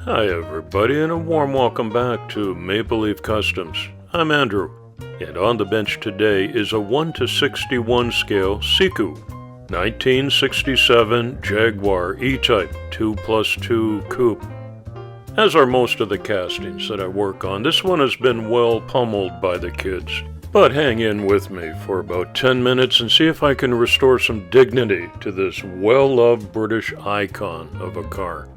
Hi everybody, and a warm welcome back to Maple Leaf Customs. I'm Andrew, and on the bench today is a 1 to 61 scale Siku 1967 Jaguar E-Type 2+2 Coupe. As are most of the castings that I work on, this one has been well pummeled by the kids. But hang in with me for about 10 minutes and see if I can restore some dignity to this well-loved British icon of a car.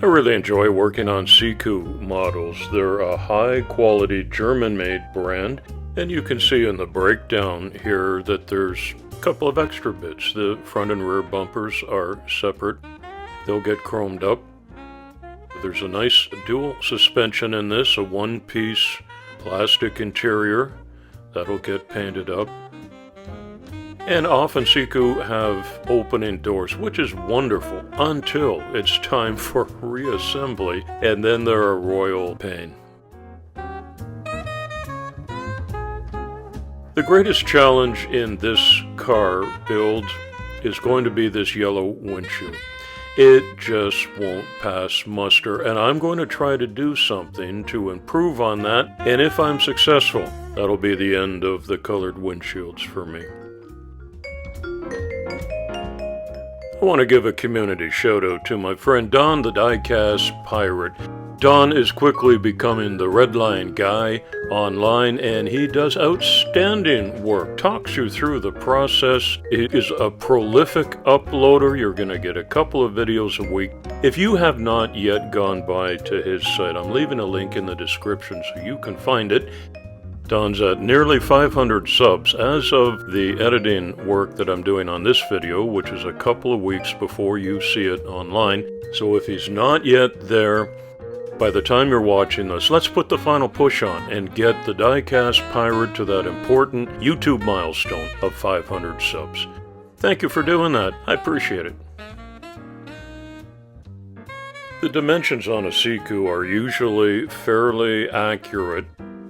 I really enjoy working on Siku models. They're a high-quality German-made brand, and you can see in the breakdown here that there's a couple of extra bits. The front and rear bumpers are separate. They'll get chromed up. There's a nice dual suspension in this, a one-piece plastic interior. That'll get painted up. And often Siku have opening doors, which is wonderful until it's time for reassembly, and then they're a royal pain. The greatest challenge in this car build is going to be this yellow windshield. It just won't pass muster, and I'm going to try to do something to improve on that, and if I'm successful, that'll be the end of the colored windshields for me. I want to give a community shout out to my friend Don the Diecast Pirate. Don is quickly becoming the red line guy online, and he does outstanding work, talks you through the process. He is a prolific uploader. You're going to get a couple of videos a week. If you have not yet gone by to his site, I'm leaving a link in the description so you can find it. Don's at nearly 500 subs as of the editing work that I'm doing on this video, which is a couple of weeks before you see it online. So if he's not yet there, by the time you're watching this, let's put the final push on and get the Diecast Pirate to that important YouTube milestone of 500 subs. Thank you for doing that. I appreciate it. The dimensions on a Siku are usually fairly accurate,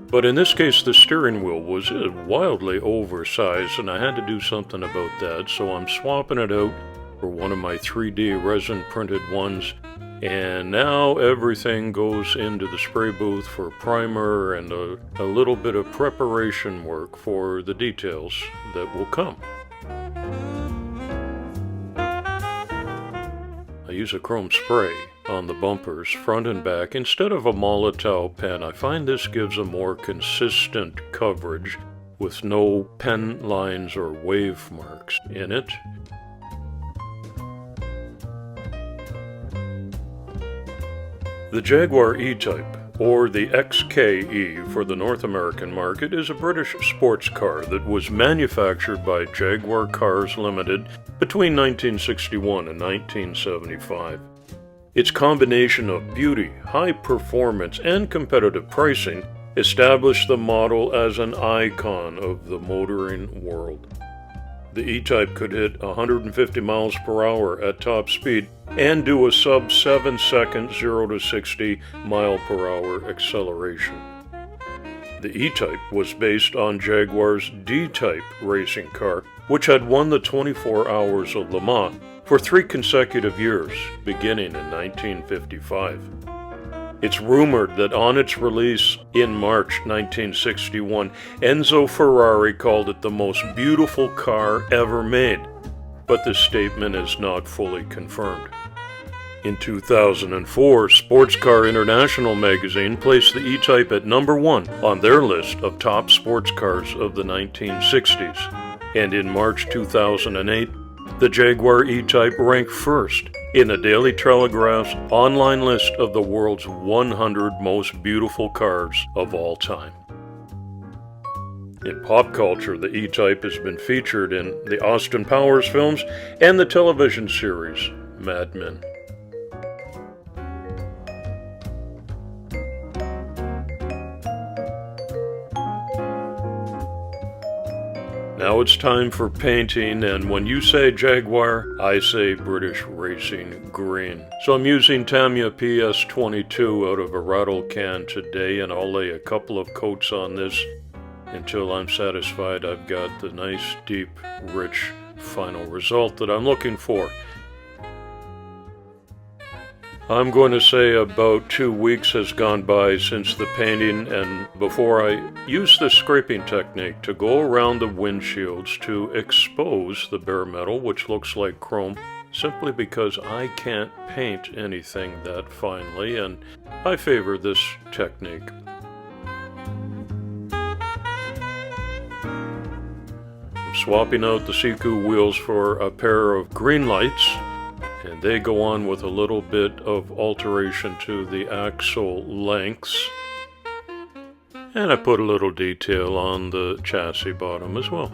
but in this case the steering wheel was wildly oversized, and I had to do something about that, so I'm swapping it out for one of my 3D resin printed ones. And now everything goes into the spray booth for primer and a little bit of preparation work for the details that will come. I use a chrome spray on the bumpers, front and back, instead of a Molotow pen. I find this gives a more consistent coverage with no pen lines or wave marks in it. The Jaguar E-Type, or the XK-E for the North American market, is a British sports car that was manufactured by Jaguar Cars Ltd. Between 1961 and 1975. Its combination of beauty, high performance, and competitive pricing established the model as an icon of the motoring world. The E-Type could hit 150 miles per hour at top speed and do a sub 7 second 0 to 60 mile per hour acceleration. The E-Type was based on Jaguar's D-Type racing car, which had won the 24 Hours of Le Mans for 3 consecutive years, beginning in 1955. It's rumored that on its release in March 1961, Enzo Ferrari called it the most beautiful car ever made, but this statement is not fully confirmed. In 2004, Sports Car International magazine placed the E-Type at #1 on their list of top sports cars of the 1960s, and in March 2008, the Jaguar E-Type ranked first in the Daily Telegraph's online list of the world's 100 most beautiful cars of all time. In pop culture, the E-Type has been featured in the Austin Powers films and the television series Mad Men. Now it's time for painting, and when you say Jaguar, I say British Racing Green. So I'm using Tamiya PS22 out of a rattle can today, and I'll lay a couple of coats on this until I'm satisfied I've got the nice, deep, rich final result that I'm looking for. I'm going to say about 2 weeks has gone by since the painting, and before I use the scraping technique to go around the windshields to expose the bare metal, which looks like chrome, simply because I can't paint anything that finely, and I favor this technique. I'm swapping out the Siku wheels for a pair of green lights, and they go on with a little bit of alteration to the axle lengths. And I put a little detail on the chassis bottom as well.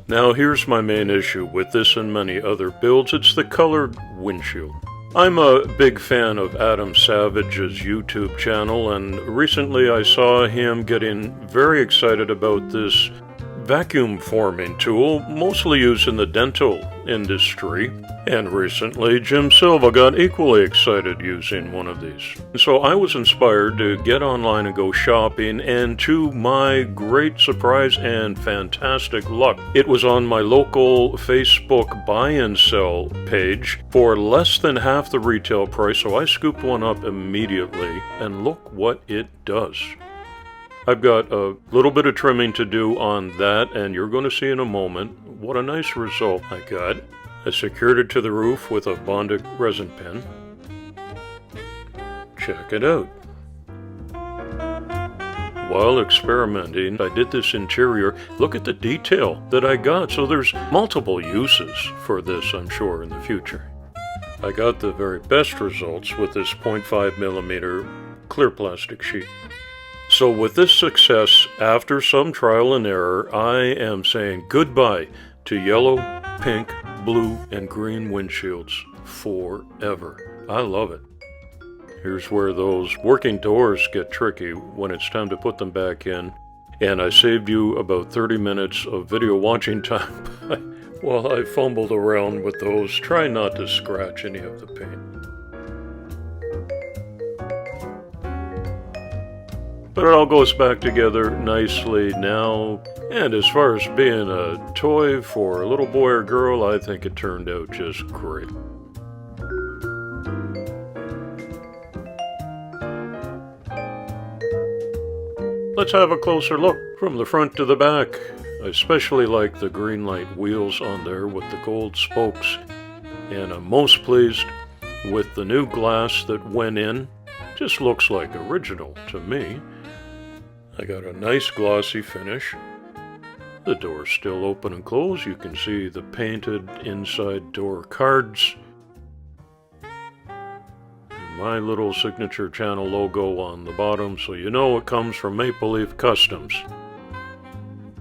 Now here's my main issue with this and many other builds. It's the colored windshield. I'm a big fan of Adam Savage's YouTube channel, and recently I saw him getting very excited about this vacuum forming tool, mostly used in the dental industry. And recently, Jim Silva got equally excited using one of these. So I was inspired to get online and go shopping, and to my great surprise and fantastic luck, it was on my local Facebook buy and sell page for less than half the retail price, so I scooped one up immediately, and look what it does. I've got a little bit of trimming to do on that, and you're going to see in a moment what a nice result I got. I secured it to the roof with a bonded resin pin. Check it out. While experimenting, I did this interior. Look at the detail that I got. So there's multiple uses for this, I'm sure, in the future. I got the very best results with this 0.5 millimeter clear plastic sheet. So with this success, after some trial and error, I am saying goodbye to yellow, pink, blue, and green windshields forever. I love it. Here's where those working doors get tricky when it's time to put them back in. And I saved you about 30 minutes of video watching time while I fumbled around with those, trying not to scratch any of the paint. But it all goes back together nicely now, and as far as being a toy for a little boy or girl, I think it turned out just great. Let's have a closer look from the front to the back. I especially like the green light wheels on there with the gold spokes, and I'm most pleased with the new glass that went in. Just looks like original to me. I got a nice glossy finish. The door's still open and closed. You can see the painted inside door cards. And my little signature channel logo on the bottom, so you know it comes from Maple Leaf Customs.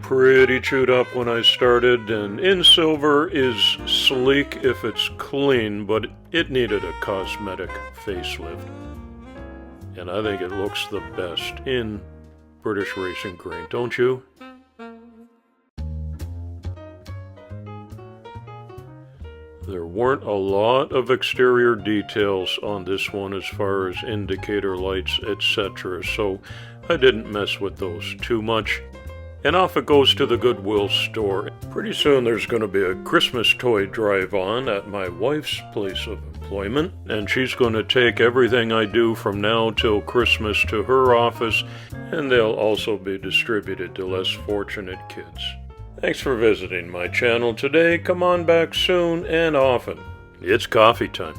Pretty chewed up when I started, and in silver is sleek if it's clean, but it needed a cosmetic facelift. And I think it looks the best in British racing green, don't you? There weren't a lot of exterior details on this one as far as indicator lights, etc., so I didn't mess with those too much. And off it goes to the Goodwill store. Pretty soon there's going to be a Christmas toy drive on at my wife's place of employment, and she's going to take everything I do from now till Christmas to her office, and they'll also be distributed to less fortunate kids. Thanks for visiting my channel today. Come on back soon and often. It's coffee time.